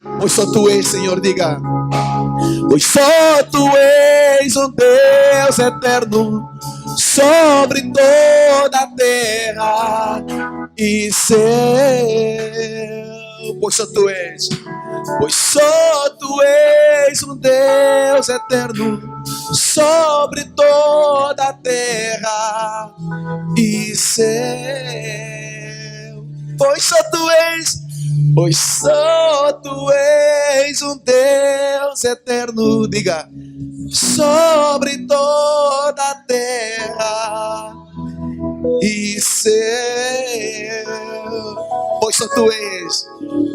Pois só tu és, Senhor, diga. Pois só tu és um Deus eterno sobre toda a terra e céu. Pois só tu és. Pois só tu és um Deus eterno sobre toda a terra e céu. Pois só tu és. Pois só tu és um Deus eterno, diga, sobre toda a terra e céu. Pois só tu és.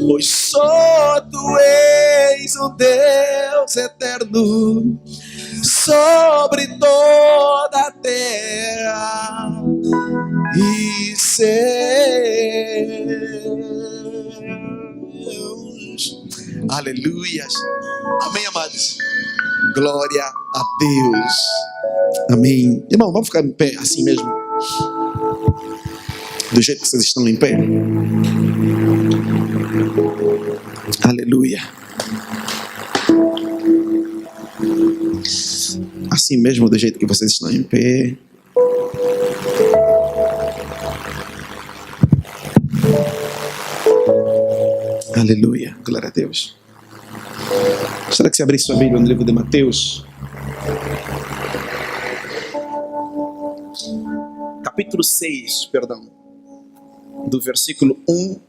Pois só tu és um Deus eterno sobre toda a terra e céus. Aleluias. Amém, amados. Glória a Deus. Amém. Irmão, vamos ficar em pé assim mesmo, do jeito que vocês estão em pé. Aleluia. Assim mesmo, do jeito que vocês estão em pé. Aleluia. Glória a Deus. Será que você abrir sua Bíblia no livro de Mateus? Capítulo 6, perdão. Do versículo 1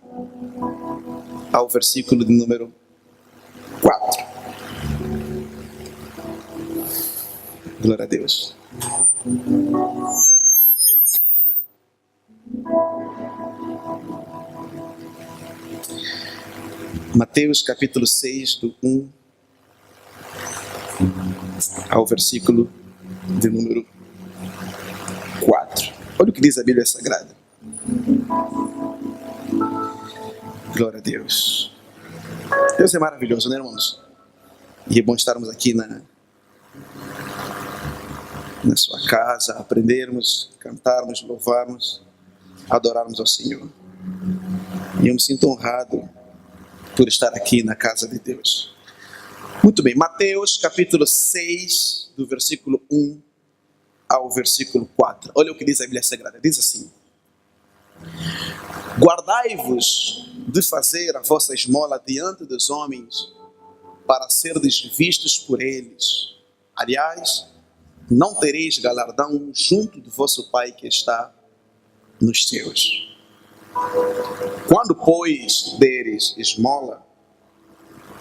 ao versículo de número 4. Glória a Deus. Mateus capítulo 6, do 1 ao versículo de número 4. Olha o que diz a Bíblia Sagrada. Glória a Deus. Deus é maravilhoso, né, irmãos? E é bom estarmos aqui na sua casa, aprendermos, cantarmos, louvarmos, adorarmos ao Senhor. E eu me sinto honrado por estar aqui na casa de Deus. Muito bem, Mateus capítulo 6, do versículo 1 ao versículo 4. Olha o que diz a Bíblia Sagrada. Diz assim: guardai-vos de fazer a vossa esmola diante dos homens, para serdes vistos por eles. Aliás, não tereis galardão junto do vosso Pai que está nos céus. Quando, pois, deres esmola,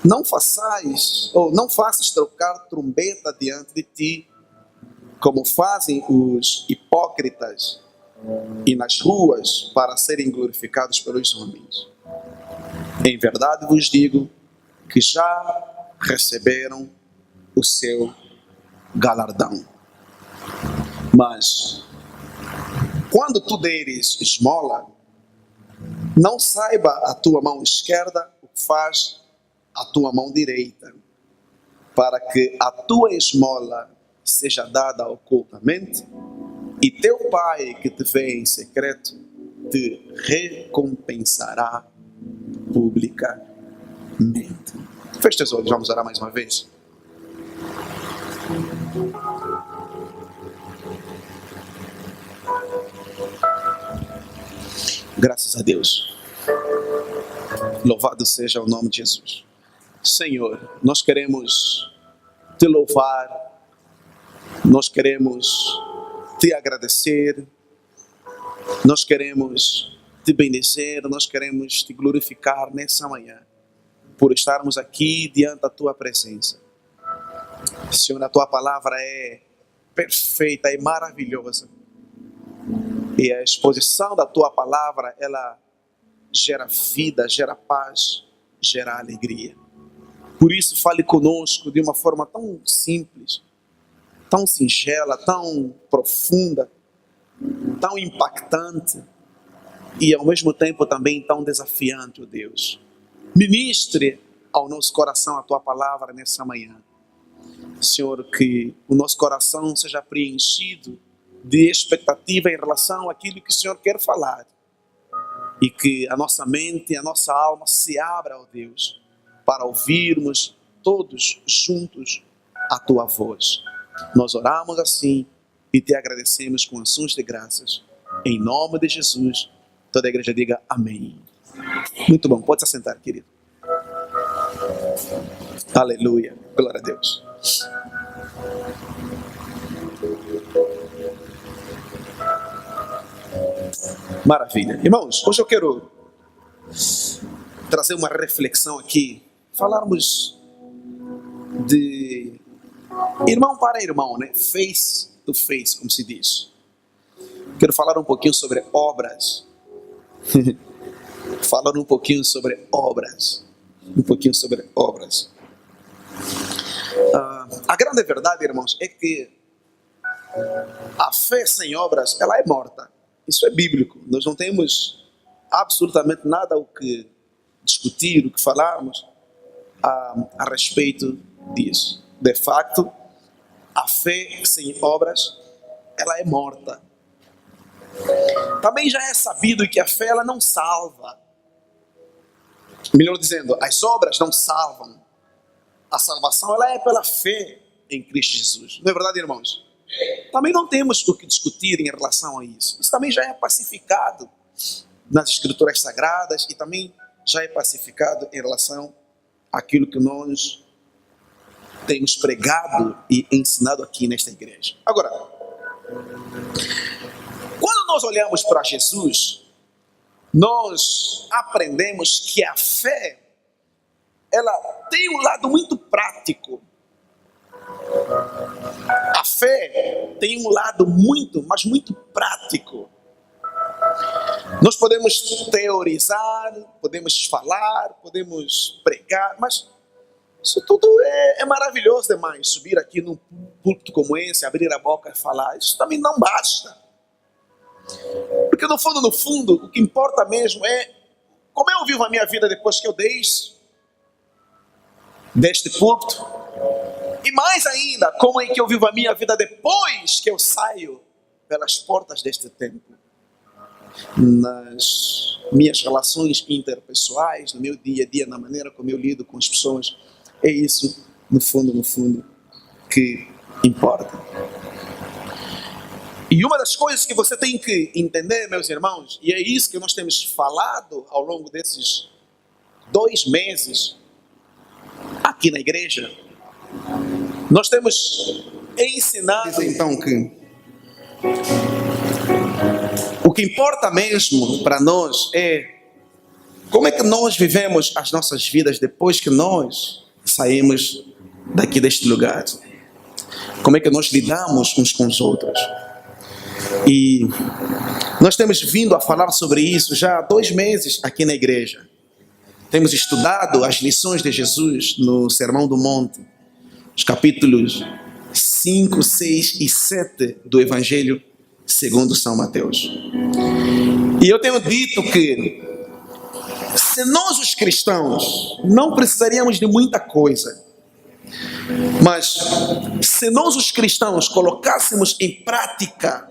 não faças trocar trombeta diante de ti, como fazem os hipócritas, e nas ruas, para serem glorificados pelos homens. Em verdade vos digo que já receberam o seu galardão. Mas, quando tu deres esmola, não saiba a tua mão esquerda o que faz a tua mão direita, para que a tua esmola seja dada ocultamente, e teu Pai que te vê em secreto te recompensará publicamente. Feche os olhos, vamos orar mais uma vez. Graças a Deus. Louvado seja o nome de Jesus. Senhor, nós queremos te louvar, nós queremos te agradecer, nós queremos te bendizer, nós queremos te glorificar nessa manhã, por estarmos aqui diante da tua presença. Senhor, a tua palavra é perfeita e maravilhosa, e a exposição da tua palavra, ela gera vida, gera paz, gera alegria. Por isso, fale conosco de uma forma tão simples, tão singela, tão profunda, tão impactante e ao mesmo tempo também tão desafiante, ó Deus. Ministre ao nosso coração a tua palavra nessa manhã. Senhor, que o nosso coração seja preenchido de expectativa em relação àquilo que o Senhor quer falar, e que a nossa mente e a nossa alma se abra, ó Deus, para ouvirmos todos juntos a tua voz. Nós oramos assim e te agradecemos com ações de graças. Em nome de Jesus, toda a igreja diga amém. Muito bom, pode se assentar, querido. Aleluia, glória a Deus. Maravilha. Irmãos, hoje eu quero trazer uma reflexão aqui, falarmos de irmão para irmão, né? Face to face, como se diz. Quero falar um pouquinho sobre obras. Falar um pouquinho sobre obras. A grande verdade, irmãos, é que a fé sem obras, ela é morta. Isso é bíblico. Nós não temos absolutamente nada o que discutir, o que falarmos a respeito disso. De facto, a fé sem obras, ela é morta. Também já é sabido que a fé, ela não salva. Melhor dizendo, as obras não salvam. A salvação, ela é pela fé em Cristo Jesus. Não é verdade, irmãos? Também não temos o que discutir em relação a isso. Isso também já é pacificado nas Escrituras Sagradas e também já é pacificado em relação àquilo que nós temos pregado e ensinado aqui nesta igreja. Agora, quando nós olhamos para Jesus, nós aprendemos que a fé, ela tem um lado muito prático. A fé tem um lado muito, mas muito prático. Nós podemos teorizar, podemos falar, podemos pregar, mas isso tudo é maravilhoso demais. Subir aqui num púlpito como esse, abrir a boca e falar, isso também não basta. Porque no fundo, o que importa mesmo é como eu vivo a minha vida depois que eu desço deste púlpito. E mais ainda, como é que eu vivo a minha vida depois que eu saio pelas portas deste templo? Nas minhas relações interpessoais, no meu dia a dia, na maneira como eu lido com as pessoas. É isso, no fundo, que importa. E uma das coisas que você tem que entender, meus irmãos, e é isso que nós temos falado ao longo desses 2 meses aqui na igreja, nós temos ensinado então que o que importa mesmo para nós é como é que nós vivemos as nossas vidas depois que nós saímos daqui deste lugar. Como é que nós lidamos uns com os outros. E nós temos vindo a falar sobre isso já há 2 meses aqui na igreja. Temos estudado as lições de Jesus no Sermão do Monte, os capítulos 5, 6 e 7 do Evangelho segundo São Mateus. E eu tenho dito que se nós os cristãos não precisaríamos de muita coisa, mas se nós os cristãos colocássemos em prática,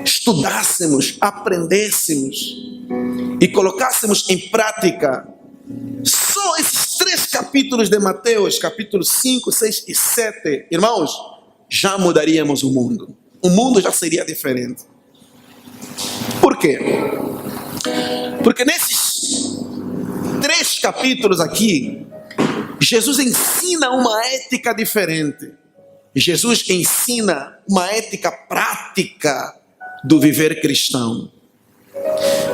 estudássemos, aprendêssemos e colocássemos em prática só esses 3 capítulos de Mateus, capítulos 5, 6 e 7, irmãos, já mudaríamos o mundo. O mundo já seria diferente. Por quê? Porque nesses 3 capítulos aqui, Jesus ensina uma ética diferente. Jesus ensina uma ética prática do viver cristão,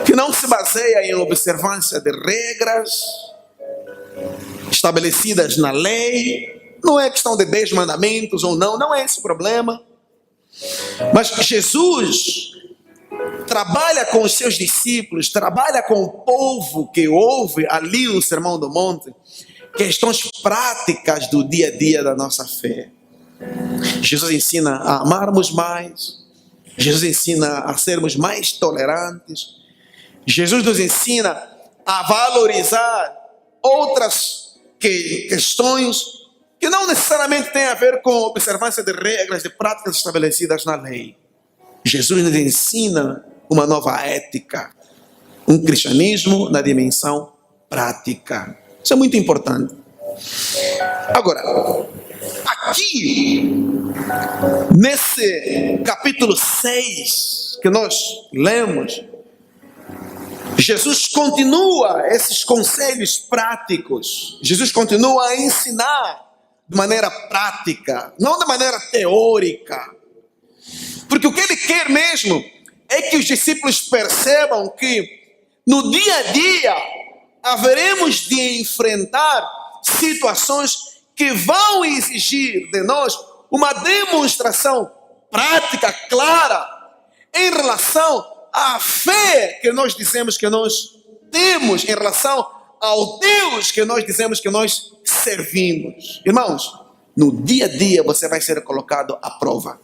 que não se baseia em observância de regras estabelecidas na lei. Não é questão de 10 mandamentos ou não, não é esse o problema. Mas Jesus trabalha com os seus discípulos, trabalha com o povo que ouve ali no Sermão do Monte, questões práticas do dia a dia da nossa fé. Jesus ensina a amarmos mais, Jesus ensina a sermos mais tolerantes, Jesus nos ensina a valorizar outras questões que não necessariamente têm a ver com observância de regras, de práticas estabelecidas na lei. Jesus nos ensina uma nova ética, um cristianismo na dimensão prática. Isso é muito importante. Agora, aqui, nesse capítulo 6 que nós lemos, Jesus continua esses conselhos práticos. Jesus continua a ensinar de maneira prática, não de maneira teórica. Porque o que ele quer mesmo é que os discípulos percebam que no dia a dia haveremos de enfrentar situações que vão exigir de nós uma demonstração prática, clara, em relação à fé que nós dizemos que nós temos, em relação ao Deus que nós dizemos que nós servimos. Irmãos, no dia a dia você vai ser colocado à prova.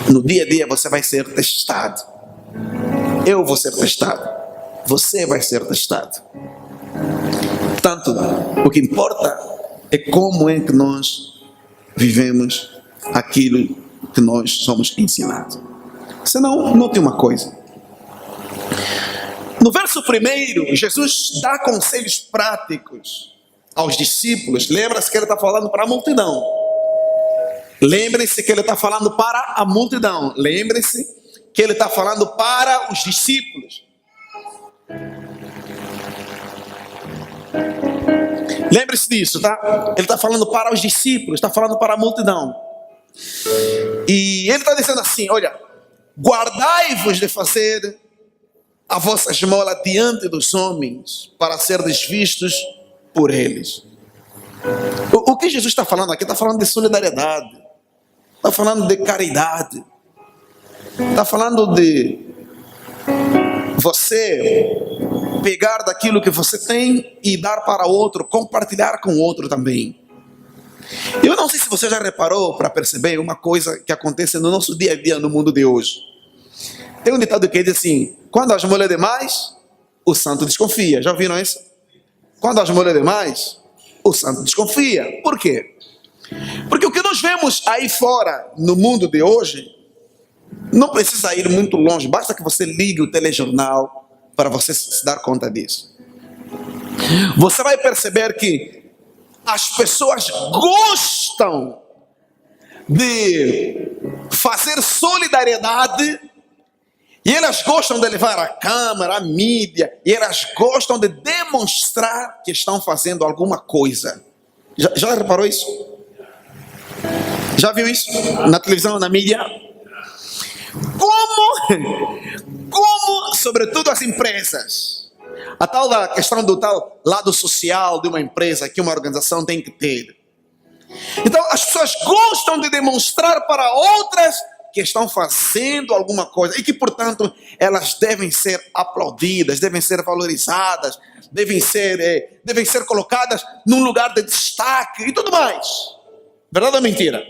No dia a dia você vai ser testado. Eu vou ser testado. Você vai ser testado. Portanto, o que importa é como é que nós vivemos aquilo que nós somos ensinados. Senão, note uma coisa. No verso 1, Jesus dá conselhos práticos aos discípulos. Lembra-se que ele está falando para a multidão. Lembrem-se que ele está falando para a multidão. Lembrem-se que ele está falando para os discípulos. Lembre-se disso, tá? Ele está falando para os discípulos, está falando para a multidão. E ele está dizendo assim: olha, guardai-vos de fazer a vossa esmola diante dos homens, para serdes vistos por eles. O que Jesus está falando aqui? Está falando de solidariedade, está falando de caridade, está falando de você pegar daquilo que você tem e dar para outro, compartilhar com o outro também. Eu não sei se você já reparou para perceber uma coisa que acontece no nosso dia a dia no mundo de hoje. Tem um ditado que diz assim: quando a esmola é demais, o santo desconfia. Já ouviram isso? Quando a esmola é demais, o santo desconfia. Por quê? Porque o que nós vemos aí fora no mundo de hoje não precisa ir muito longe, basta que você ligue o telejornal para você se dar conta disso. Você vai perceber que as pessoas gostam de fazer solidariedade, e elas gostam de levar a câmera, a mídia, e elas gostam de demonstrar que estão fazendo alguma coisa. Já reparou isso? Já viu isso na televisão, na mídia? Como, sobretudo as empresas, a tal da questão do tal lado social de uma empresa que uma organização tem que ter. Então as pessoas gostam de demonstrar para outras que estão fazendo alguma coisa e que, portanto, elas devem ser aplaudidas, devem ser valorizadas, devem ser colocadas num lugar de destaque e tudo mais. Verdade ou mentira?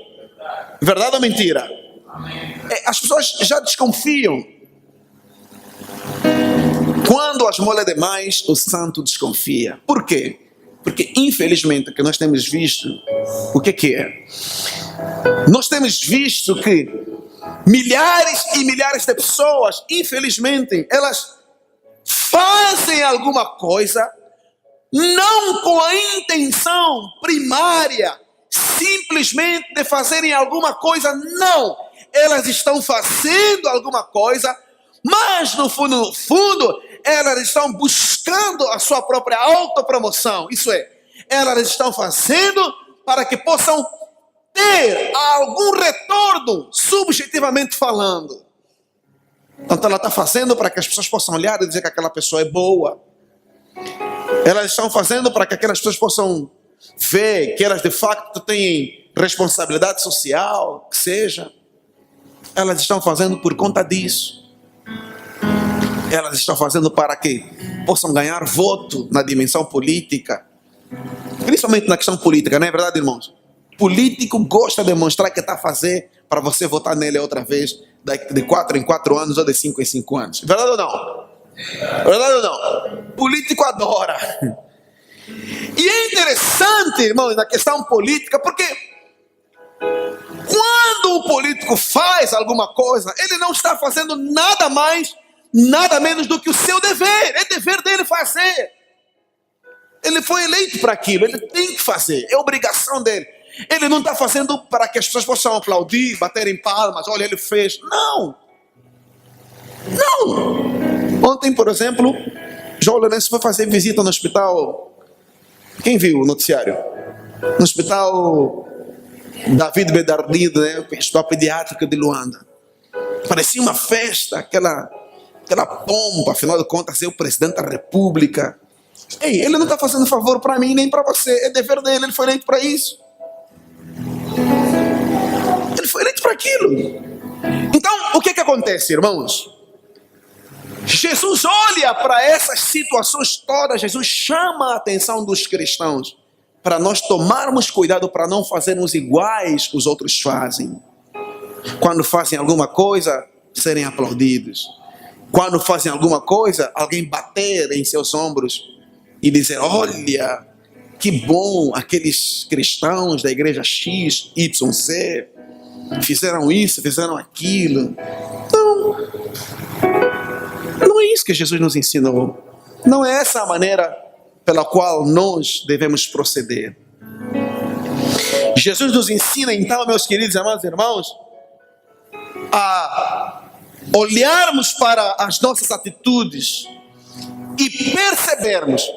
Verdade ou mentira? As pessoas já desconfiam. Quando a esmola é demais, o santo desconfia. Por quê? Porque infelizmente o que nós temos visto, o que é? Nós temos visto que milhares e milhares de pessoas, infelizmente, elas fazem alguma coisa não com a intenção primária simplesmente de fazerem alguma coisa, não. Elas estão fazendo alguma coisa, mas no fundo, elas estão buscando a sua própria autopromoção. Isso é, elas estão fazendo para que possam ter algum retorno, subjetivamente falando. Então ela está fazendo para que as pessoas possam olhar e dizer que aquela pessoa é boa. Elas estão fazendo para que aquelas pessoas possam ver que elas de facto têm responsabilidade social, que seja. Elas estão fazendo por conta disso. Elas estão fazendo para que possam ganhar voto na dimensão política. Principalmente na questão política, não é verdade, irmãos? Político gosta de demonstrar que está a fazer para você votar nele outra vez, de 4 em 4 anos ou de 5 em 5 anos. Verdade ou não? Verdade ou não? Político adora. E é interessante, irmãos, na questão política, porque quando o político faz alguma coisa, ele não está fazendo nada mais, nada menos do que o seu dever. É dever dele fazer. Ele foi eleito para aquilo, ele tem que fazer, é obrigação dele. Ele não está fazendo para que as pessoas possam aplaudir, baterem palmas, olha, ele fez. Não! Não! Ontem, por exemplo, João Lourenço foi fazer visita no hospital. Quem viu o noticiário? No hospital David Bedardino, né? O hospital pediátrico de Luanda. Parecia uma festa, aquela pompa, afinal de contas, é o presidente da República. Ei, ele não está fazendo favor para mim nem para você, é dever dele, ele foi eleito para isso. Ele foi eleito para aquilo. Então, o que acontece, irmãos? Jesus olha para essas situações todas, Jesus chama a atenção dos cristãos para nós tomarmos cuidado para não fazermos iguais que os outros fazem. Quando fazem alguma coisa, serem aplaudidos. Quando fazem alguma coisa, alguém bater em seus ombros e dizer, olha, que bom, aqueles cristãos da igreja X, Y, Z, fizeram isso, fizeram aquilo. Não é isso que Jesus nos ensinou. Não é essa a maneira pela qual nós devemos proceder. Jesus nos ensina então, meus queridos e amados irmãos, a olharmos para as nossas atitudes e percebermos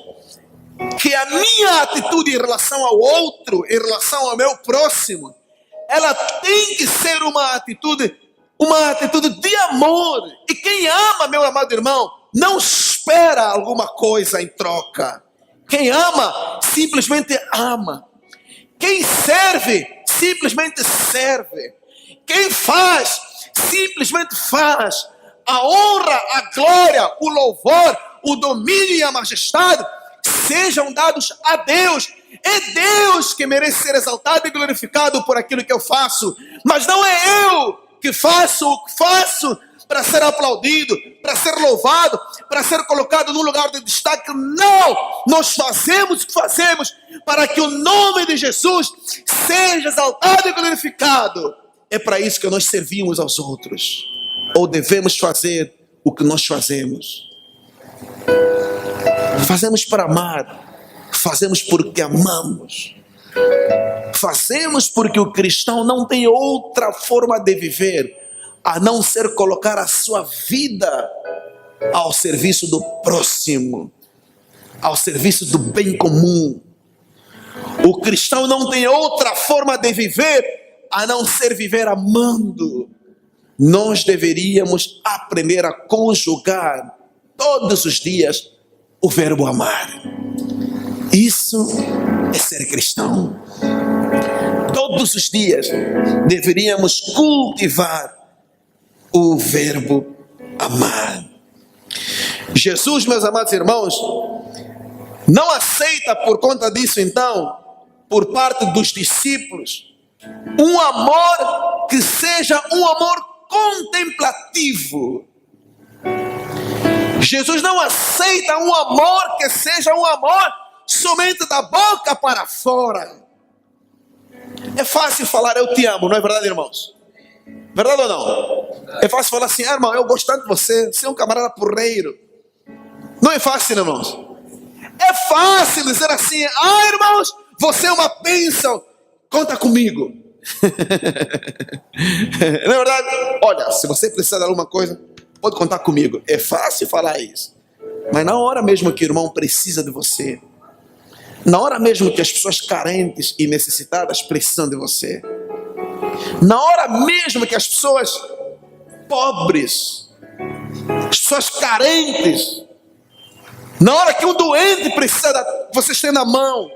que a minha atitude em relação ao outro, em relação ao meu próximo, ela tem que ser uma atitude de amor. E quem ama, meu amado irmão, não espera alguma coisa em troca. Quem ama, simplesmente ama. Quem serve, simplesmente serve. Quem faz, simplesmente faz. A honra, a glória, o louvor, o domínio e a majestade sejam dados a Deus. É Deus que merece ser exaltado e glorificado por aquilo que eu faço. Mas não é eu que faço o que faço para ser aplaudido, para ser louvado, para ser colocado num lugar de destaque. Não! Nós fazemos o que fazemos para que o nome de Jesus seja exaltado e glorificado. É para isso que nós servimos aos outros. Ou devemos fazer o que nós fazemos. Fazemos para amar. Fazemos porque amamos. Fazemos porque o cristão não tem outra forma de viver a não ser colocar a sua vida ao serviço do próximo, ao serviço do bem comum. O cristão não tem outra forma de viver a não ser viver amando. Nós deveríamos aprender a conjugar todos os dias o verbo amar. Isso é ser cristão. Todos os dias deveríamos cultivar o verbo amar. Jesus, meus amados irmãos, não aceita por conta disso então, por parte dos discípulos, um amor que seja um amor contemplativo. Jesus não aceita um amor que seja um amor somente da boca para fora. É fácil falar eu te amo, não é verdade, irmãos? Verdade ou não? É fácil falar assim, irmão, eu gosto tanto de você, você é um camarada porreiro. Não é fácil, irmãos? É fácil dizer assim, irmãos, você é uma bênção, conta comigo. Não é verdade? Olha, se você precisar de alguma coisa, pode contar comigo. É fácil falar isso. Mas na hora mesmo que o irmão precisa de você, na hora mesmo que as pessoas carentes e necessitadas precisam de você, na hora mesmo que as pessoas pobres, as pessoas carentes, na hora que um doente precisa que você estenda a mão,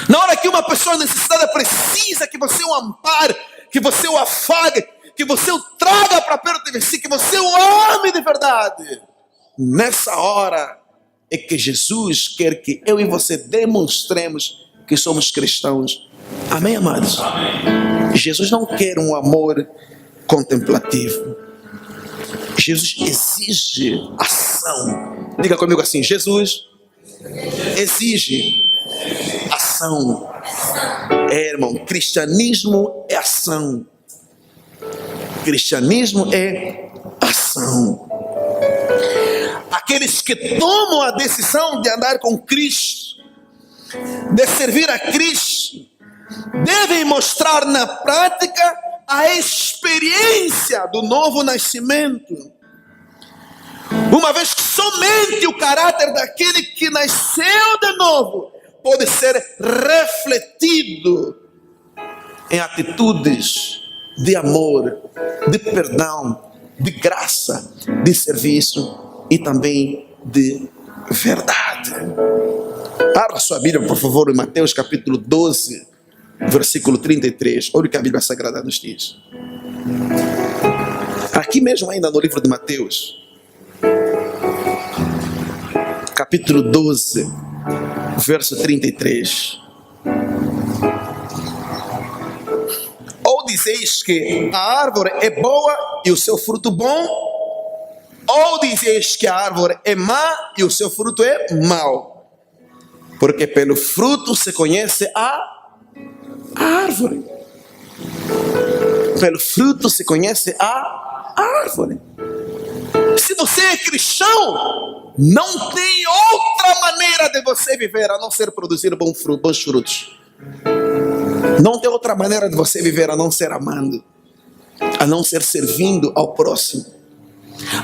na hora que uma pessoa necessitada precisa que você o ampare, que você o afague, que você o traga para perto de si, que você o ame de verdade, nessa hora é que Jesus quer que eu e você demonstremos que somos cristãos. Amém, amados? Amém. Jesus não quer um amor contemplativo. Jesus exige ação. Diga comigo assim, Jesus exige ação. Irmão, cristianismo é ação. Cristianismo é ação. Aqueles que tomam a decisão de andar com Cristo de servir a Cristo devem mostrar na prática a experiência do novo nascimento. Uma vez que somente o caráter daquele que nasceu de novo pode ser refletido em atitudes de amor, de perdão, de graça, de serviço e também de verdade. Abra sua Bíblia, por favor, em Mateus capítulo 12, versículo 33. Olha o que a Bíblia Sagrada nos diz. Aqui mesmo ainda no livro de Mateus, capítulo 12, verso 33. Ou dizeis que a árvore é boa e o seu fruto bom, ou dizeis que a árvore é má e o seu fruto é mau. Porque pelo fruto se conhece a árvore. Pelo fruto se conhece a árvore. Se você é cristão, não tem outra maneira de você viver a não ser produzir bons frutos. Não tem outra maneira de você viver a não ser amando, a não ser servindo ao próximo,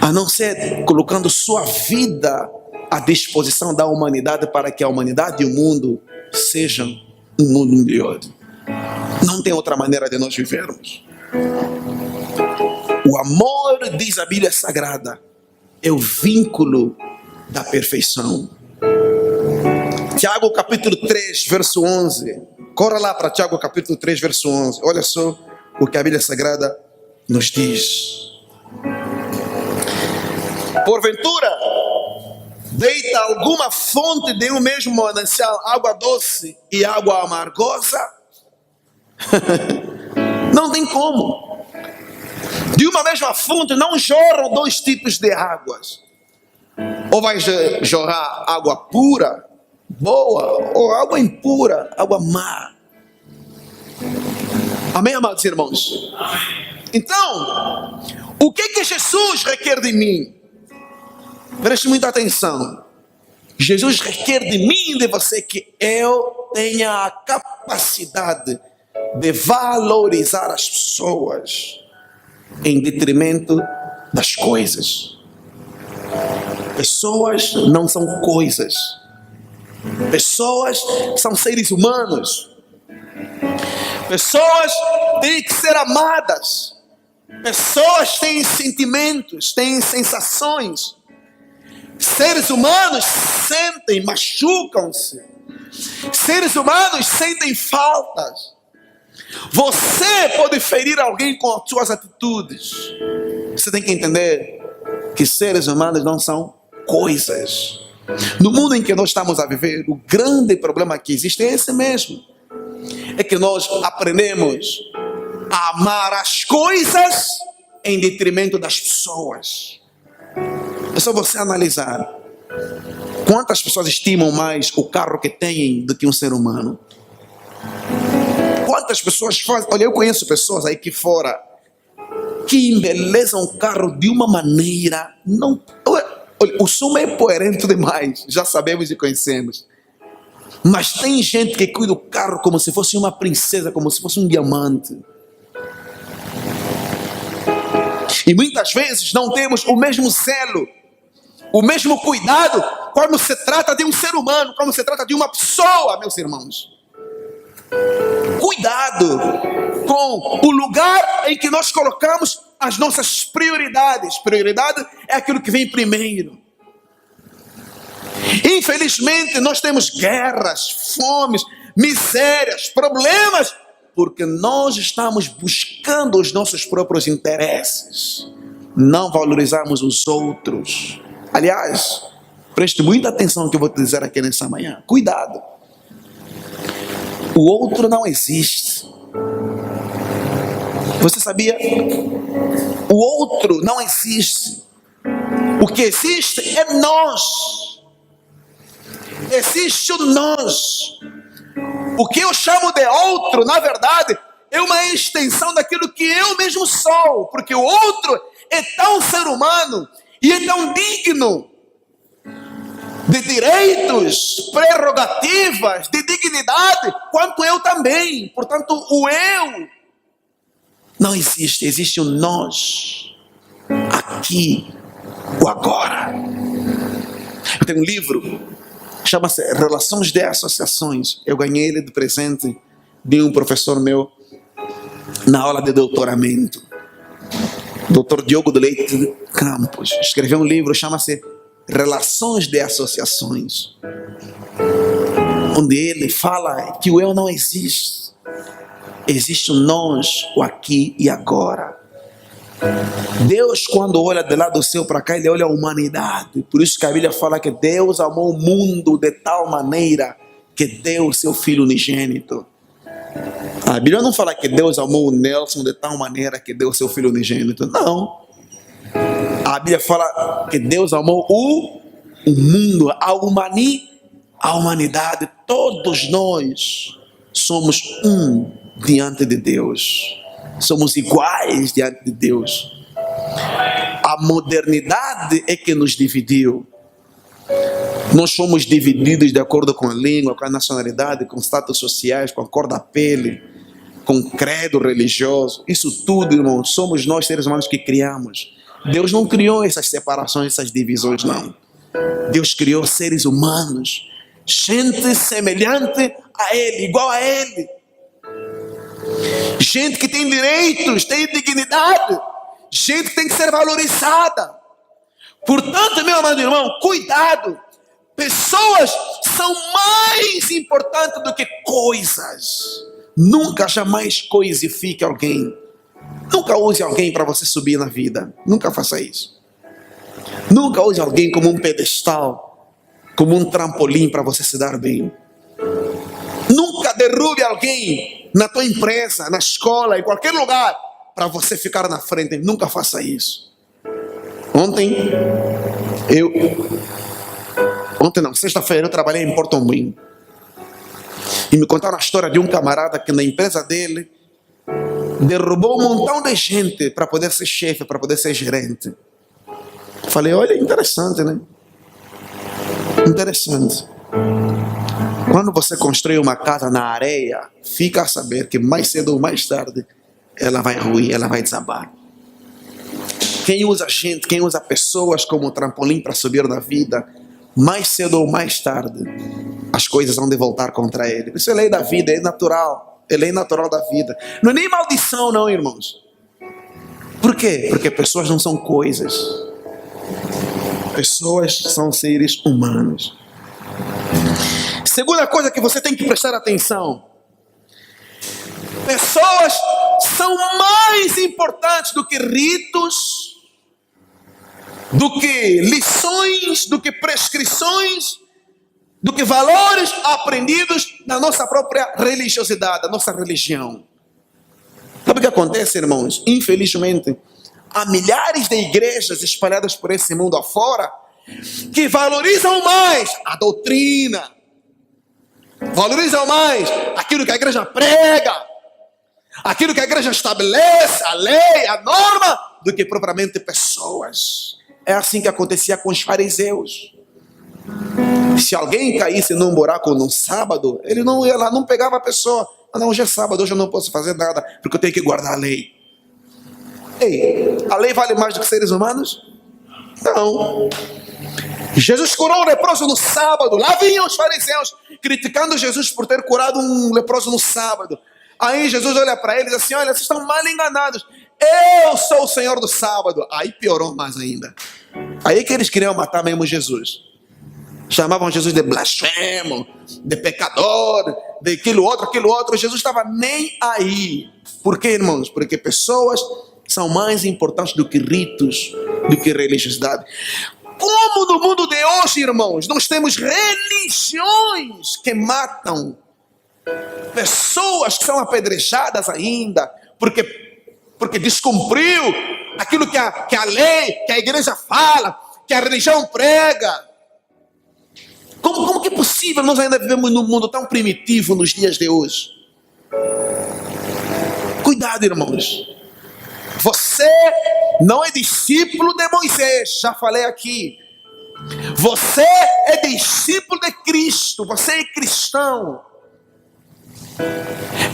a não ser colocando sua vida à disposição da humanidade para que a humanidade e o mundo sejam um mundo melhor. Não tem outra maneira de nós vivermos. O amor, diz a Bíblia Sagrada, é o vínculo da perfeição. Tiago capítulo 3, verso 11. Corra lá para Tiago capítulo 3, verso 11. Olha só o que a Bíblia Sagrada nos diz. Porventura, deita alguma fonte de um mesmo manancial água doce e água amargosa? Não tem como. De uma mesma fonte não jorram dois tipos de águas. Ou vai jorrar água pura, boa, ou água impura, água má. Amém, amados irmãos? Então, o que Jesus requer de mim? Preste muita atenção. Jesus requer de mim e de você que eu tenha a capacidade de valorizar as pessoas em detrimento das coisas. Pessoas não são coisas. Pessoas são seres humanos. Pessoas têm que ser amadas. Pessoas têm sentimentos, têm sensações. Seres humanos sentem, machucam-se. Seres humanos sentem faltas. Você pode ferir alguém com as suas atitudes. Você tem que entender que seres humanos não são coisas. No mundo em que nós estamos a viver, o grande problema que existe é esse mesmo. É que nós aprendemos a amar as coisas em detrimento das pessoas. É só você analisar. Quantas pessoas estimam mais o carro que têm do que um ser humano? Quantas pessoas fazem... Olha, eu conheço pessoas aí que fora que embelezam o carro de uma maneira... Não... Olha, o som é coerente demais. Já sabemos e conhecemos. Mas tem gente que cuida do carro como se fosse uma princesa, como se fosse um diamante. E muitas vezes não temos o mesmo zelo, o mesmo cuidado quando se trata de um ser humano, quando se trata de uma pessoa, meus irmãos. Cuidado com o lugar em que nós colocamos as nossas prioridades. Prioridade é aquilo que vem primeiro. Infelizmente nós temos guerras, fomes, misérias, problemas, porque nós estamos buscando os nossos próprios interesses. Não valorizamos os outros. Aliás, preste muita atenção no que eu vou te dizer aqui nessa manhã. Cuidado. O outro não existe. Você sabia? O outro não existe. O que existe é nós. Existe o nós. O que eu chamo de outro, na verdade, é uma extensão daquilo que eu mesmo sou. Porque o outro é tão ser humano e é tão digno de direitos, prerrogativas, de dignidade, quanto eu também. Portanto, o eu não existe, existe o nós, aqui, o agora. Eu tenho um livro, chama-se Relações de Associações. Eu ganhei ele de presente de um professor meu na aula de doutoramento. Dr. Diogo de Leite Campos. Escreveu um livro, chama-se Relações de Associações, onde ele fala que o eu não existe. Existe o nós, o aqui e agora. Deus, quando olha de lá do céu para cá, ele olha a humanidade. Por isso que a Bíblia fala que Deus amou o mundo de tal maneira que deu o seu Filho unigênito. A Bíblia não fala que Deus amou o Nelson de tal maneira que deu o seu Filho unigênito. Não. A Bíblia fala que Deus amou o mundo, a humanidade. Todos nós somos um diante de Deus. Somos iguais diante de Deus. A modernidade é que nos dividiu. Nós somos divididos de acordo com a língua, com a nacionalidade, com status sociais, com a cor da pele, com credo religioso. Isso tudo, irmãos, somos nós seres humanos que criamos. Deus não criou essas separações, essas divisões, não. Deus criou seres humanos, gente semelhante a Ele, igual a Ele. Gente que tem direitos, tem dignidade, gente que tem que ser valorizada. Portanto, meu amado irmão, cuidado. Pessoas são mais importantes do que coisas. Nunca, jamais coisifique alguém. Nunca use alguém para você subir na vida. Nunca faça isso. Nunca use alguém como um pedestal, como um trampolim para você se dar bem. Nunca derrube alguém na tua empresa, na escola, em qualquer lugar, para você ficar na frente. Nunca faça isso. Sexta-feira eu trabalhei em Porto Mim. E me contaram a história de um camarada que na empresa dele derrubou um montão de gente para poder ser chefe, para poder ser gerente. Falei, olha, interessante, né? Interessante. Quando você constrói uma casa na areia, fica a saber que mais cedo ou mais tarde ela vai ruir, ela vai desabar. Quem usa gente, quem usa pessoas como trampolim para subir na vida, mais cedo ou mais tarde, as coisas vão de voltar contra ele. Isso é lei da vida, é natural. É lei natural da vida. Não é nem maldição, não, irmãos. Por quê? Porque pessoas não são coisas. Pessoas são seres humanos. Segunda coisa que você tem que prestar atenção. Pessoas são mais importantes do que ritos, do que lições, do que prescrições, do que valores aprendidos na nossa própria religiosidade, da nossa religião. Sabe o que acontece, irmãos? Infelizmente, há milhares de igrejas espalhadas por esse mundo afora que valorizam mais a doutrina, valorizam mais aquilo que a igreja prega, aquilo que a igreja estabelece, a lei, a norma, do que propriamente pessoas. É assim que acontecia com os fariseus. Se alguém caísse num buraco no sábado, ele não ia lá, não pegava a pessoa. Ah, não, hoje é sábado, hoje eu não posso fazer nada, porque eu tenho que guardar a lei. Ei, a lei vale mais do que seres humanos? Não. Jesus curou um leproso no sábado. Lá vinham os fariseus criticando Jesus por ter curado um leproso no sábado. Aí Jesus olha para eles assim, olha, vocês estão mal enganados. Eu sou o Senhor do sábado. Aí piorou mais ainda. Aí que eles queriam matar mesmo Jesus. Chamavam Jesus de blasfemo, de pecador, de aquilo outro. Jesus estava nem aí. Por quê, irmãos? Porque pessoas são mais importantes do que ritos, do que religiosidade. Como no mundo de hoje, irmãos, nós temos religiões que matam, pessoas que são apedrejadas ainda, porque descumpriu aquilo que a lei, que a igreja fala, que a religião prega. Como que é possível nós ainda vivemos num mundo tão primitivo nos dias de hoje? Cuidado, irmãos. Você não é discípulo de Moisés, já falei aqui. Você é discípulo de Cristo, você é cristão.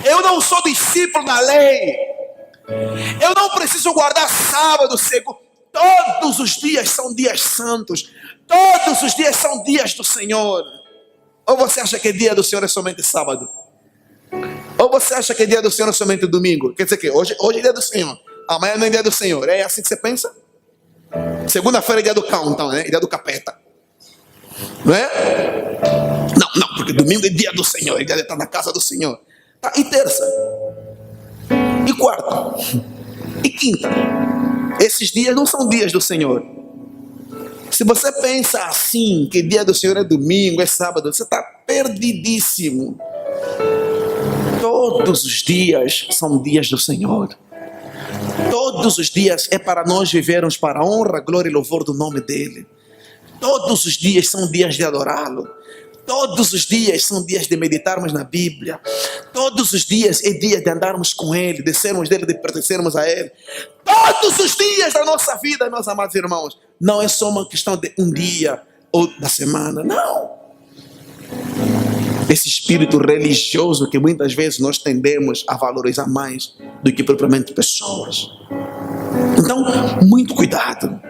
Eu não sou discípulo da lei. Eu não preciso guardar sábado, segundo. Todos os dias são dias santos. Todos os dias são dias do Senhor. Ou você acha que dia do Senhor é somente sábado? Ou você acha que dia do Senhor é somente domingo? Quer dizer que hoje é dia do Senhor, amanhã não é dia do Senhor. É assim que você pensa? Segunda-feira é dia do cão, então, né? É dia do capeta. Não é? Não, porque domingo é dia do Senhor, é dia de estar na casa do Senhor. Tá, e terça? E quarta? E quinta? Esses dias não são dias do Senhor. Se você pensa assim, que dia do Senhor é domingo, é sábado, você está perdidíssimo. Todos os dias são dias do Senhor. Todos os dias é para nós vivermos para a honra, glória e louvor do nome dEle. Todos os dias são dias de adorá-lo. Todos os dias são dias de meditarmos na Bíblia. Todos os dias é dia de andarmos com Ele, de sermos dEle, de pertencermos a Ele. Todos os dias da nossa vida, meus amados irmãos. Não é só uma questão de um dia ou da semana, não. Esse espírito religioso que muitas vezes nós tendemos a valorizar mais do que propriamente pessoas. Então, muito cuidado.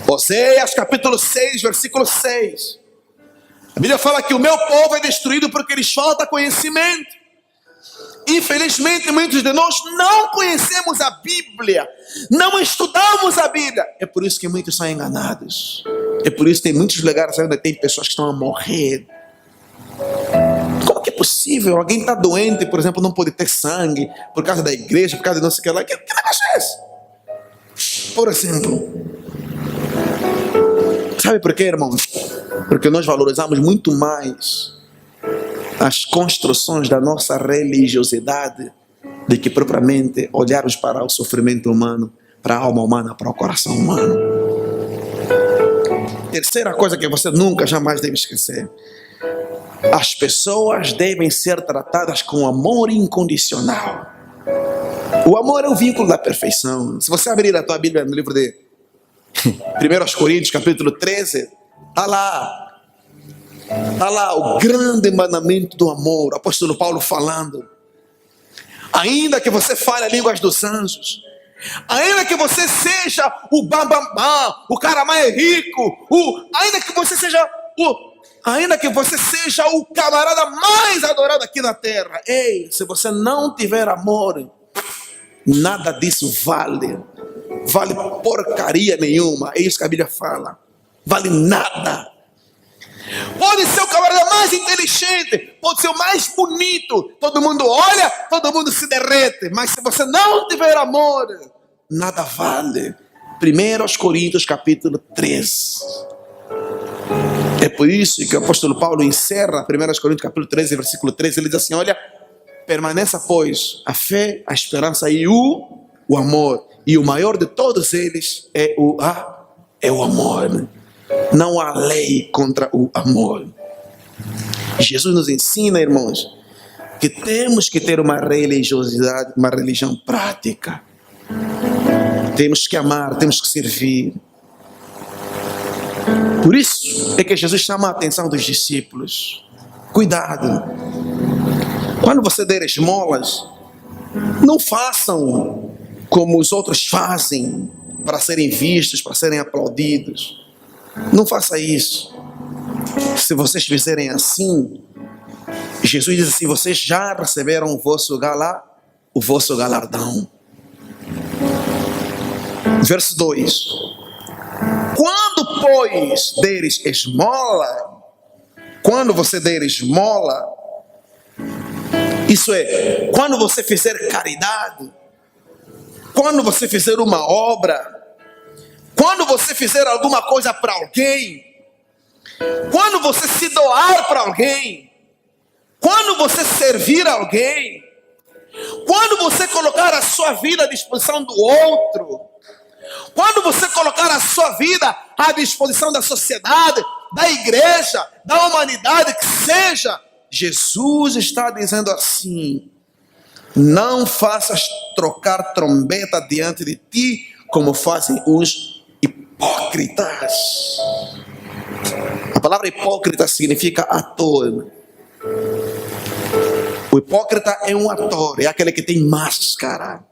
Oséias capítulo 6, versículo 6. A Bíblia fala que o meu povo é destruído porque lhes falta conhecimento. Infelizmente, muitos de nós não conhecemos a Bíblia, não estudamos a Bíblia. É por isso que muitos são enganados. É por isso que tem muitos lugares onde tem pessoas que estão a morrer. Como que é possível? Alguém está doente, por exemplo, não pode ter sangue por causa da igreja, por causa de não sei o que lá. Que negócio é esse? Por exemplo. Sabe por quê, irmãos? Porque nós valorizamos muito mais as construções da nossa religiosidade do que propriamente olharmos para o sofrimento humano, para a alma humana, para o coração humano. Terceira coisa que você nunca, jamais deve esquecer. As pessoas devem ser tratadas com amor incondicional. O amor é o vínculo da perfeição. Se você abrir a tua Bíblia no livro de 1 Coríntios, capítulo 13, está lá o grande mandamento do amor. O apóstolo Paulo falando. Ainda que você fale as línguas dos anjos, ainda que você seja o bambambam, o cara mais rico, ainda que você seja o camarada mais adorado aqui na terra, ei, se você não tiver amor, nada disso vale porcaria nenhuma. É isso que a Bíblia fala. Vale nada. Pode ser o camarada mais inteligente, pode ser o mais bonito, todo mundo olha, todo mundo se derrete, mas se você não tiver amor, nada vale. 1 Coríntios capítulo 3. É por isso que o apóstolo Paulo encerra 1 Coríntios capítulo 13, versículo 13, ele diz assim: olha, permaneça pois a fé, a esperança e o amor, e o maior de todos eles é o amor. Não há lei contra o amor. Jesus nos ensina, irmãos, que temos que ter uma religiosidade, uma religião prática. Temos que amar, temos que servir. Por isso é que Jesus chama a atenção dos discípulos. Cuidado. Quando você der esmolas, não façam como os outros fazem para serem vistos, para serem aplaudidos. Não faça isso. Se vocês fizerem assim, Jesus diz assim: vocês já receberam o vosso galardão. Verso 2: quando, pois, deres esmola, quando você der esmola, isso é, quando você fizer caridade, quando você fizer uma obra, quando você fizer alguma coisa para alguém, quando você se doar para alguém, quando você servir alguém, quando você colocar a sua vida à disposição do outro, quando você colocar a sua vida à disposição da sociedade, da igreja, da humanidade, que seja, Jesus está dizendo assim: não faças trocar trombeta diante de ti, como fazem os hipócritas. palavra hipócrita significa ator. O hipócrita é um ator, é aquele que tem máscara,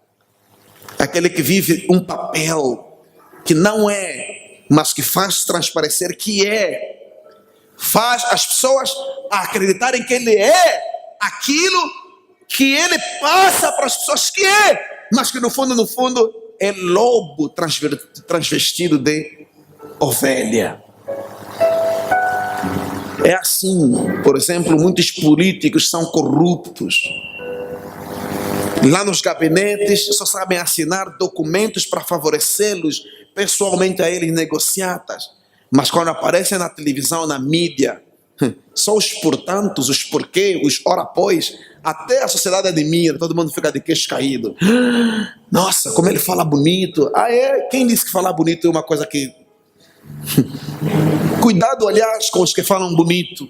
é aquele que vive um papel que não é, mas que faz transparecer que é. Faz as pessoas acreditarem que ele é aquilo que ele passa para as pessoas que é, mas que no fundo é lobo transvestido de ovelha. É assim, por exemplo, muitos políticos são corruptos. Lá nos gabinetes só sabem assinar documentos para favorecê-los pessoalmente a eles, negociatas. Mas quando aparecem na televisão, na mídia, só os portantos, os porquê, os ora pois, até a sociedade admira, todo mundo fica de queixo caído. Nossa, como ele fala bonito. Ah, é? Quem disse que falar bonito é uma coisa que... Cuidado, aliás, com os que falam bonito.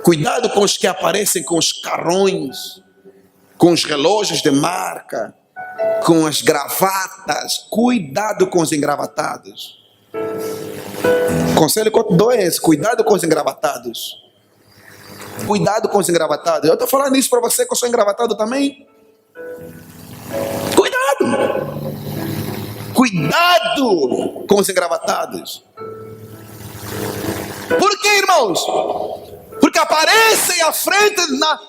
Cuidado com os que aparecem com os carrões, com os relógios de marca, com as gravatas. Cuidado com os engravatados. Conselho que eu te dou é esse: cuidado com os engravatados. Cuidado com os engravatados. Eu estou falando isso para você que eu sou engravatado também. Cuidado. Cuidado com os engravatados. Por quê, irmãos? Porque aparecem à frente,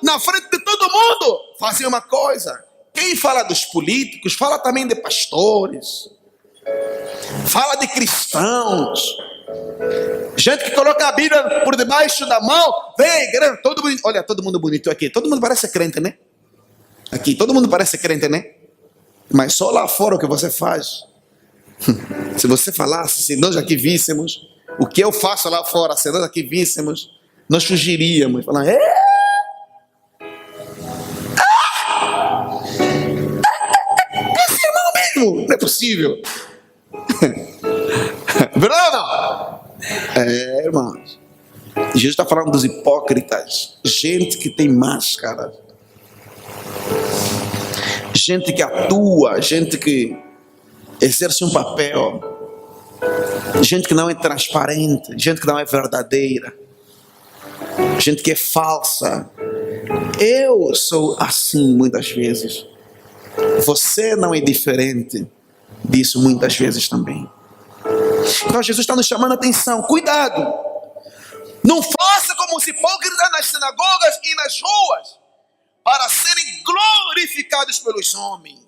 na frente de todo mundo. Fazem uma coisa. Quem fala dos políticos, fala também de pastores. Fala de cristãos. Gente que coloca a Bíblia por debaixo da mão. Vem, igreja, todo mundo. Olha, todo mundo bonito aqui. Todo mundo parece crente, né? Aqui, todo mundo parece crente, né? Mas só lá fora o que você faz. Se você falasse, se nós aqui víssemos o que eu faço lá fora, se nós aqui víssemos, nós fugiríamos. Falando, esse irmão mesmo, não é possível. Verdade ou não? Irmãos, Jesus está falando dos hipócritas, gente que tem máscara, gente que atua, gente que exerce um papel, gente que não é transparente, gente que não é verdadeira, gente que é falsa. Eu sou assim muitas vezes. Você não é diferente disso muitas vezes também. Então Jesus está nos chamando a atenção. Cuidado. Não faça como os hipócritas nas sinagogas e nas ruas, para serem glorificados pelos homens.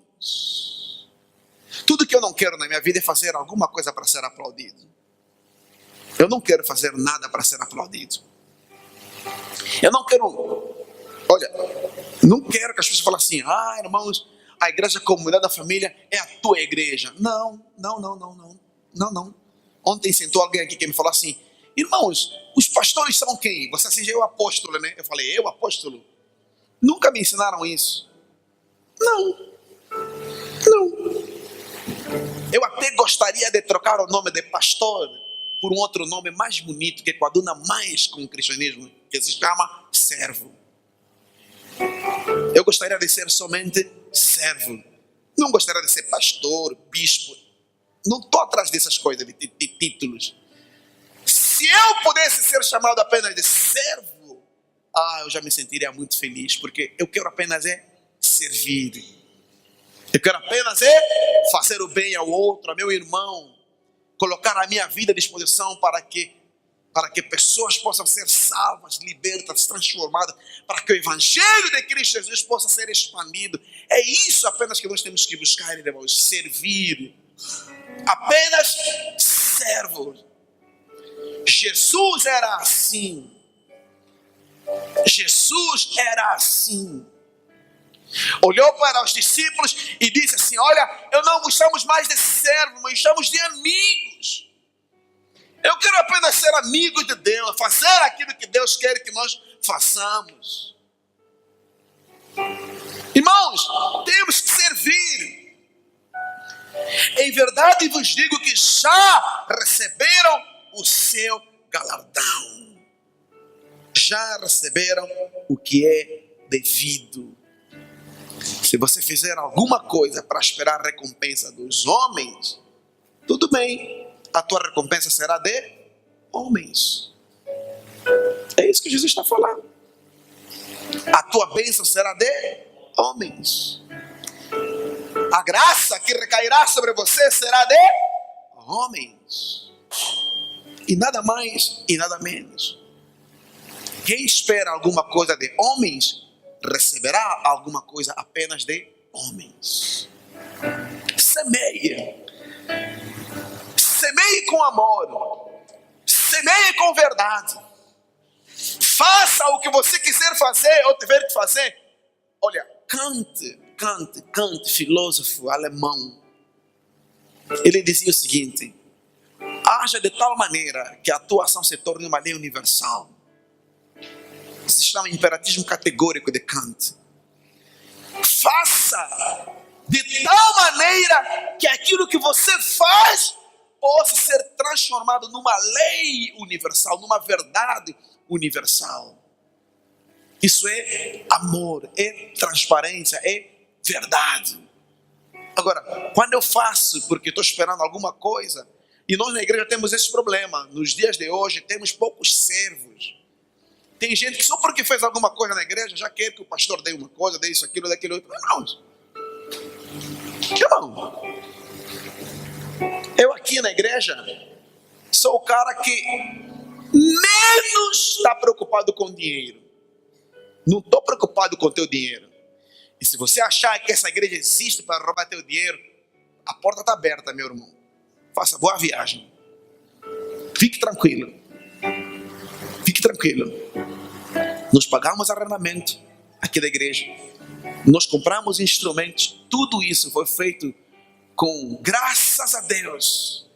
Tudo que eu não quero na minha vida é fazer alguma coisa para ser aplaudido. Eu não quero fazer nada para ser aplaudido. Eu não quero... Olha, não quero que as pessoas falem assim: ah, irmãos, a igreja comunidade da família é a tua igreja. Não. Ontem sentou alguém aqui que me falou assim: irmãos, os pastores são quem? Você assim, eu apóstolo, né? Eu falei, eu apóstolo? Nunca me ensinaram isso. Não. Eu até gostaria de trocar o nome de pastor por um outro nome mais bonito, que coaduna mais com o cristianismo, que se chama servo. Eu gostaria de ser somente servo. Não gostaria de ser pastor, bispo. Não estou atrás dessas coisas, de títulos. Se eu pudesse ser chamado apenas de servo, eu já me sentiria muito feliz, porque eu quero apenas servir. Eu quero apenas fazer o bem ao outro, ao meu irmão, colocar a minha vida à disposição para que pessoas possam ser salvas, libertas, transformadas, para que o Evangelho de Cristo Jesus possa ser expandido. É isso apenas que nós temos que buscar, irmãos: servir. Apenas servos. Jesus era assim. Jesus era assim. Olhou para os discípulos e disse assim: olha, eu não vos chamo mais de servos, mas chamamos de amigos. Eu quero apenas ser amigo de Deus, fazer aquilo que Deus quer que nós façamos. Irmãos, temos que servir. Em verdade vos digo que já receberam o seu galardão. Já receberam o que é devido. Se você fizer alguma coisa para esperar a recompensa dos homens, tudo bem, a tua recompensa será de homens. É isso que Jesus está falando. A tua bênção será de homens. A graça que recairá sobre você será de homens. E nada mais e nada menos. Quem espera alguma coisa de homens, receberá alguma coisa apenas de homens. Semeie. Semeie com amor. Semeie com verdade. Faça o que você quiser fazer ou tiver que fazer. Olha, Kant, filósofo alemão, ele dizia o seguinte: haja de tal maneira que a tua ação se torne uma lei universal. Isso se chama imperatismo categórico de Kant. Faça de tal maneira que aquilo que você faz possa ser transformado numa lei universal, numa verdade universal. Isso é amor, é transparência, é verdade. Agora, quando eu faço porque estou esperando alguma coisa, e nós na igreja temos esse problema, nos dias de hoje temos poucos servos. Tem gente que só porque fez alguma coisa na igreja já quer que o pastor dê uma coisa, dê isso, aquilo, daquilo outro. Irmão, eu aqui na igreja sou o cara que menos está preocupado com dinheiro. Não estou preocupado com teu dinheiro. E se você achar que essa igreja existe para roubar teu dinheiro, a porta está aberta, meu irmão. Faça boa viagem. Fique tranquilo. Fique tranquilo. Nós pagamos arrendamento aqui da igreja. Nós compramos instrumentos. Tudo isso foi feito com, graças a Deus,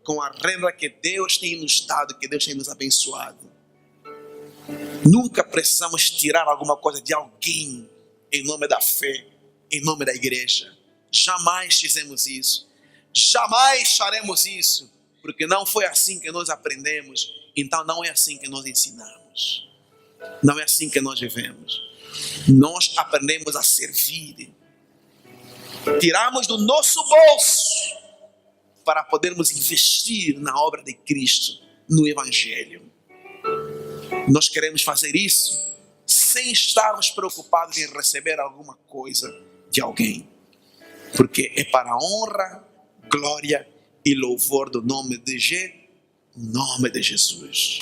com a renda que Deus tem nos dado, que Deus tem nos abençoado. Nunca precisamos tirar alguma coisa de alguém em nome da fé, em nome da igreja. Jamais fizemos isso. Jamais faremos isso, porque não foi assim que nós aprendemos. Então não é assim que nós ensinamos. Não é assim que nós vivemos. Nós aprendemos a servir. Tiramos do nosso bolso para podermos investir na obra de Cristo, no Evangelho. Nós queremos fazer isso sem estarmos preocupados em receber alguma coisa de alguém, porque é para a honra, glória e louvor do nome de Jesus.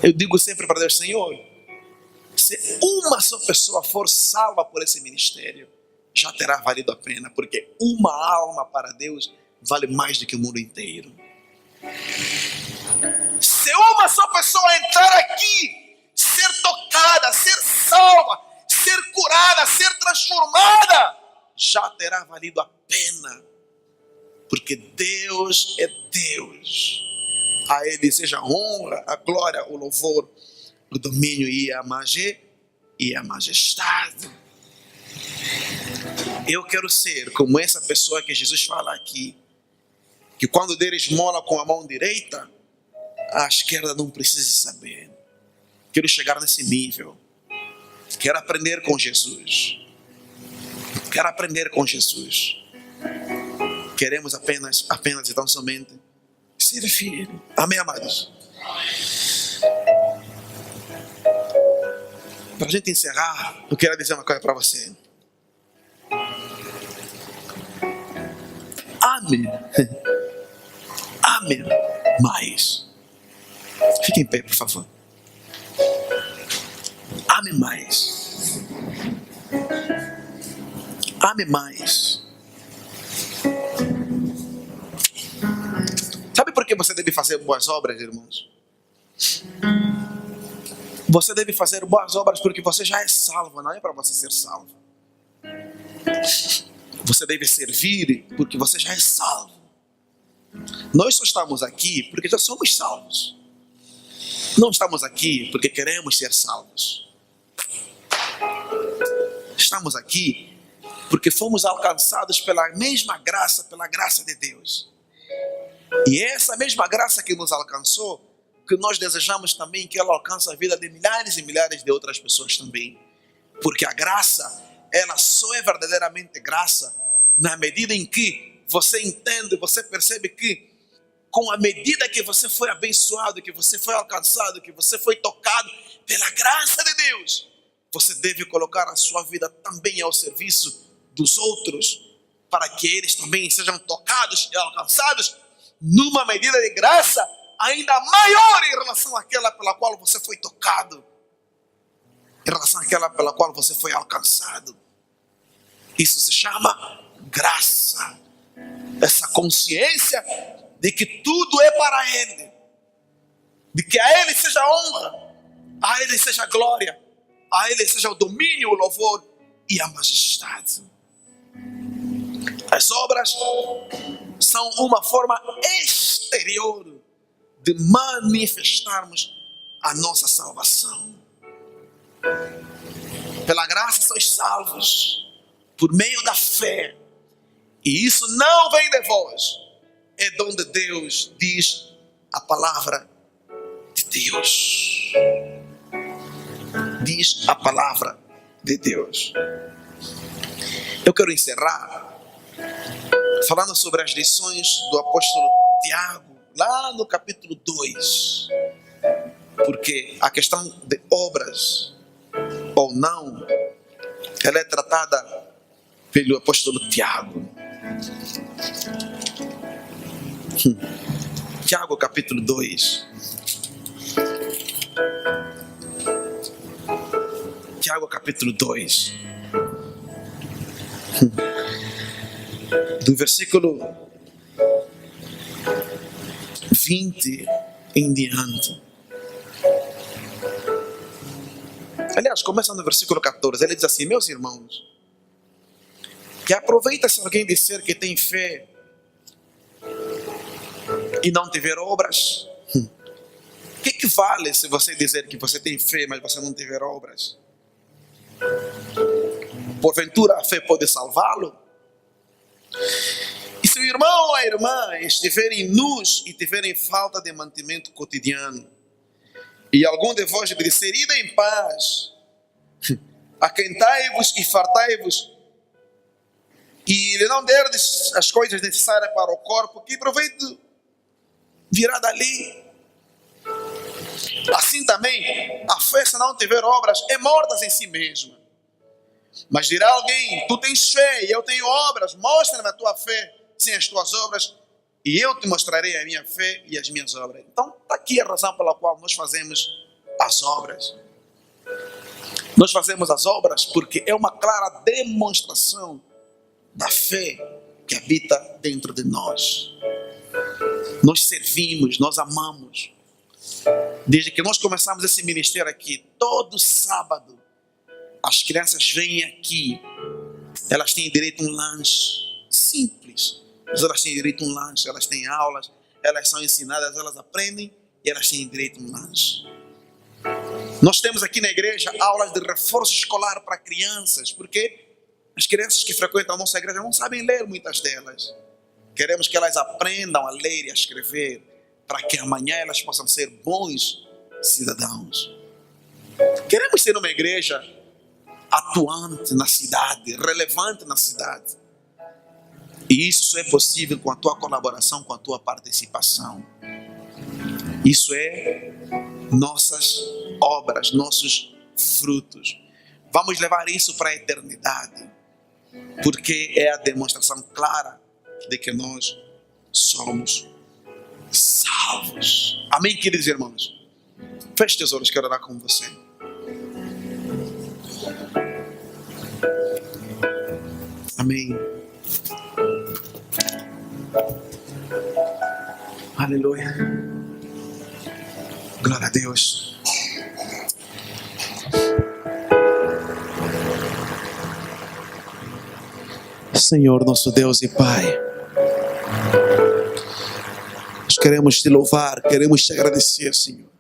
Eu digo sempre para Deus: Senhor, se uma só pessoa for salva por esse ministério, já terá valido a pena, porque uma alma para Deus vale mais do que o mundo inteiro. Se uma só pessoa entrar aqui, ser tocada, ser salva, ser curada, ser transformada, já terá valido a pena, porque Deus é Deus. A Ele seja a honra, a glória, o louvor, o domínio e a majestade. Eu quero ser como essa pessoa que Jesus fala aqui, que quando der esmola com a mão direita, a esquerda não precisa saber. Quero chegar nesse nível. Quero aprender com Jesus. Quero aprender com Jesus. Queremos apenas e tão somente servir. Amém, amados? Para a gente encerrar, eu quero dizer uma coisa para você. Ame. Ame mais. Fique em pé, por favor. Ame mais. Ame mais. Sabe por que você deve fazer boas obras, irmãos? Você deve fazer boas obras porque você já é salvo, não é para você ser salvo. Você deve servir porque você já é salvo. Nós só estamos aqui porque já somos salvos. Não estamos aqui porque queremos ser salvos. Estamos aqui porque fomos alcançados pela mesma graça, pela graça de Deus. E é essa mesma graça que nos alcançou, que nós desejamos também que ela alcance a vida de milhares e milhares de outras pessoas também. Porque a graça, ela só é verdadeiramente graça na medida em que você entende, você percebe que com a medida que você foi abençoado, que você foi alcançado, que você foi tocado pela graça de Deus, você deve colocar a sua vida também ao serviço dos outros, para que eles também sejam tocados e alcançados numa medida de graça ainda maior em relação àquela pela qual você foi tocado, em relação àquela pela qual você foi alcançado. Isso se chama graça. Essa consciência de que tudo é para Ele, de que a Ele seja a honra, a Ele seja a glória, a Ele seja o domínio, o louvor e a majestade. As obras são uma forma exterior de manifestarmos a nossa salvação. Pela graça sois salvos, por meio da fé. E isso não vem de vós, é dom de Deus, diz a palavra de Deus. Diz a palavra de Deus. Eu quero encerrar falando sobre as lições do apóstolo Tiago, lá no capítulo 2. Porque a questão de obras ou não, ela é tratada pelo apóstolo Tiago. Tiago capítulo 2. Tiago capítulo 2. Do versículo 20 em diante. Aliás, começa no versículo 14. Ele diz assim: meus irmãos, que aproveita se alguém disser que tem fé e não tiver obras? O que vale se você dizer que você tem fé, mas você não tiver obras? Porventura a fé pode salvá-lo? E se o irmão ou a irmã estiverem nus e tiverem falta de mantimento cotidiano, e algum de vós lhe disser: ide em paz, aquentai-vos e fartai-vos, e lhe não derdes as coisas necessárias para o corpo, que proveito virá dali? Assim também a fé, se não tiver obras, é morta em si mesma. Mas dirá alguém: tu tens fé e eu tenho obras, mostra-me a tua fé sem as tuas obras, e eu te mostrarei a minha fé e as minhas obras. Então está aqui a razão pela qual nós fazemos as obras. Nós fazemos as obras porque é uma clara demonstração da fé que habita dentro de nós. Nós servimos, nós amamos. Desde que nós começamos esse ministério aqui, todo sábado as crianças vêm aqui, elas têm direito a um lanche simples, mas elas têm direito a um lanche, elas têm aulas, elas são ensinadas, elas aprendem e elas têm direito a um lanche. Nós temos aqui na igreja aulas de reforço escolar para crianças, porque as crianças que frequentam a nossa igreja não sabem ler, muitas delas. Queremos que elas aprendam a ler e a escrever, para que amanhã elas possam ser bons cidadãos. Queremos ser uma igreja atuante na cidade, relevante na cidade. E isso é possível com a tua colaboração, com a tua participação. Isso é nossas obras, nossos frutos. Vamos levar isso para a eternidade, porque é a demonstração clara de que nós somos salvos. Amém, queridos irmãos? Feche teus olhos, quero orar com você. Amém. Aleluia. Glória a Deus. Senhor, nosso Deus e Pai, nós queremos te louvar, queremos te agradecer, Senhor.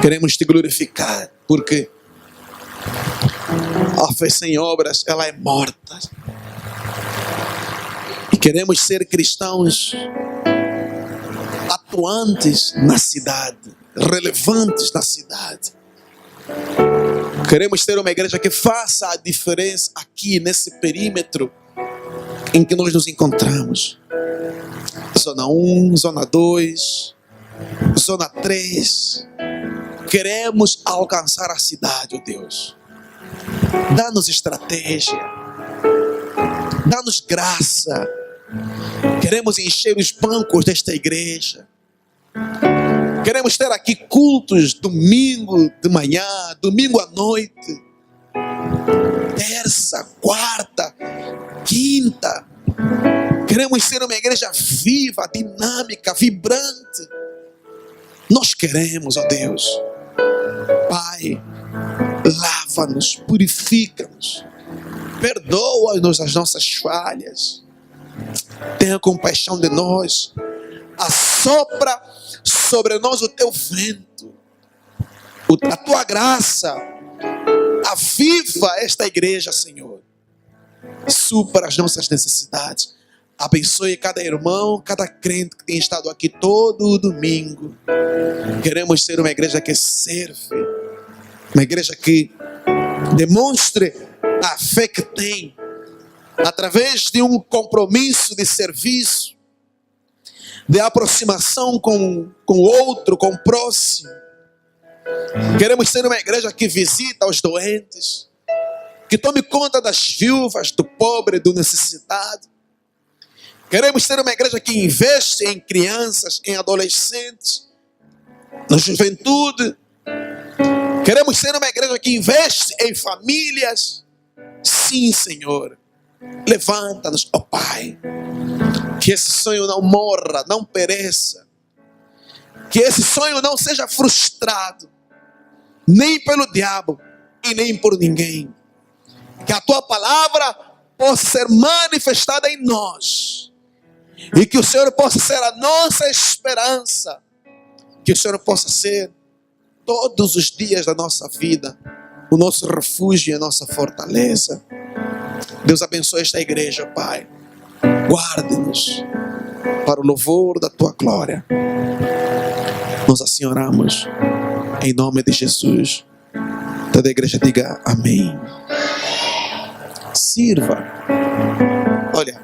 Queremos te glorificar, porque a fé sem obras, ela é morta. E queremos ser cristãos atuantes na cidade, relevantes na cidade. Queremos ter uma igreja que faça a diferença aqui nesse perímetro em que nós nos encontramos. Zona 1, Zona 2, Zona 3. Queremos alcançar a cidade, ó Deus. Dá-nos estratégia. Dá-nos graça. Queremos encher os bancos desta igreja. Queremos ter aqui cultos domingo de manhã, domingo à noite, terça, quarta, quinta. Queremos ser uma igreja viva, dinâmica, vibrante. Nós queremos, ó Deus. Pai, lava-nos, purifica-nos, perdoa-nos as nossas falhas. Tenha compaixão de nós. Assopra sobre nós o teu vento, a tua graça. Aviva esta igreja, Senhor. Supra as nossas necessidades. Abençoe cada irmão, cada crente que tem estado aqui todo domingo. Queremos ser uma igreja que serve, uma igreja que demonstre a fé que tem, através de um compromisso de serviço, de aproximação com o outro, com o próximo. Queremos ser uma igreja que visita os doentes, que tome conta das viúvas, do pobre, do necessitado. Queremos ser uma igreja que investe em crianças, em adolescentes, na juventude. Queremos ser uma igreja que investe em famílias. Sim, Senhor. Levanta-nos, ó Pai. Que esse sonho não morra, não pereça. Que esse sonho não seja frustrado, nem pelo diabo e nem por ninguém. Que a tua palavra possa ser manifestada em nós. E que o Senhor possa ser a nossa esperança. Que o Senhor possa ser todos os dias da nossa vida o nosso refúgio e a nossa fortaleza. Deus abençoe esta igreja, Pai. Guarde-nos para o louvor da tua glória. Nós assim oramos em nome de Jesus. Toda a igreja diga amém. Sirva. Olha,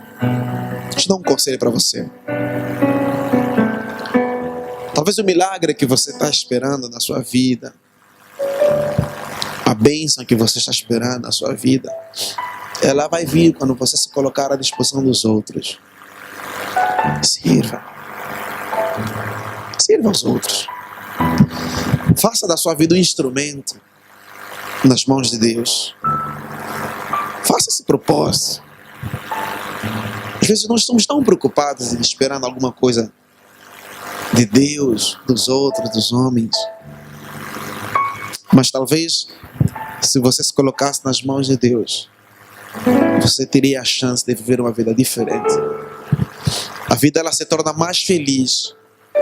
deixa eu dar um conselho para você. Talvez o milagre que você está esperando na sua vida, a bênção que você está esperando na sua vida, ela vai vir quando você se colocar à disposição dos outros. Sirva. Sirva aos outros. Faça da sua vida um instrumento nas mãos de Deus. Faça esse propósito. Às vezes nós estamos tão preocupados em esperando alguma coisa de Deus, dos outros, dos homens. Mas talvez, se você se colocasse nas mãos de Deus, você teria a chance de viver uma vida diferente. A vida ela se torna mais feliz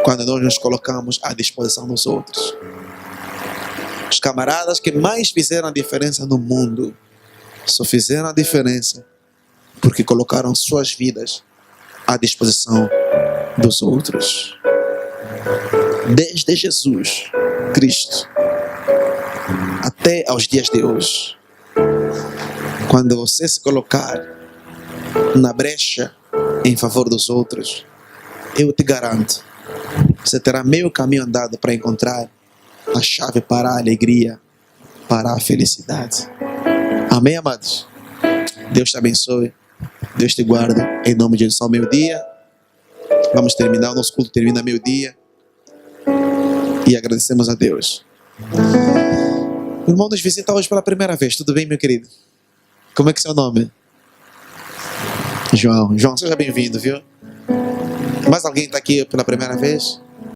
quando nós nos colocamos à disposição dos outros. Os camaradas que mais fizeram a diferença no mundo só fizeram a diferença porque colocaram suas vidas à disposição dos outros. Desde Jesus Cristo até aos dias de hoje, quando você se colocar na brecha em favor dos outros, eu te garanto, você terá meio caminho andado para encontrar a chave para a alegria, para a felicidade. Amém, amados? Deus te abençoe, Deus te guarda, em nome de Jesus. Ao meio-dia, vamos terminar, o nosso culto termina ao meio-dia, e agradecemos a Deus. O irmão nos visita hoje pela primeira vez, tudo bem, meu querido? Como é que é seu nome? João. João, seja bem-vindo, viu? Mais alguém está aqui pela primeira vez?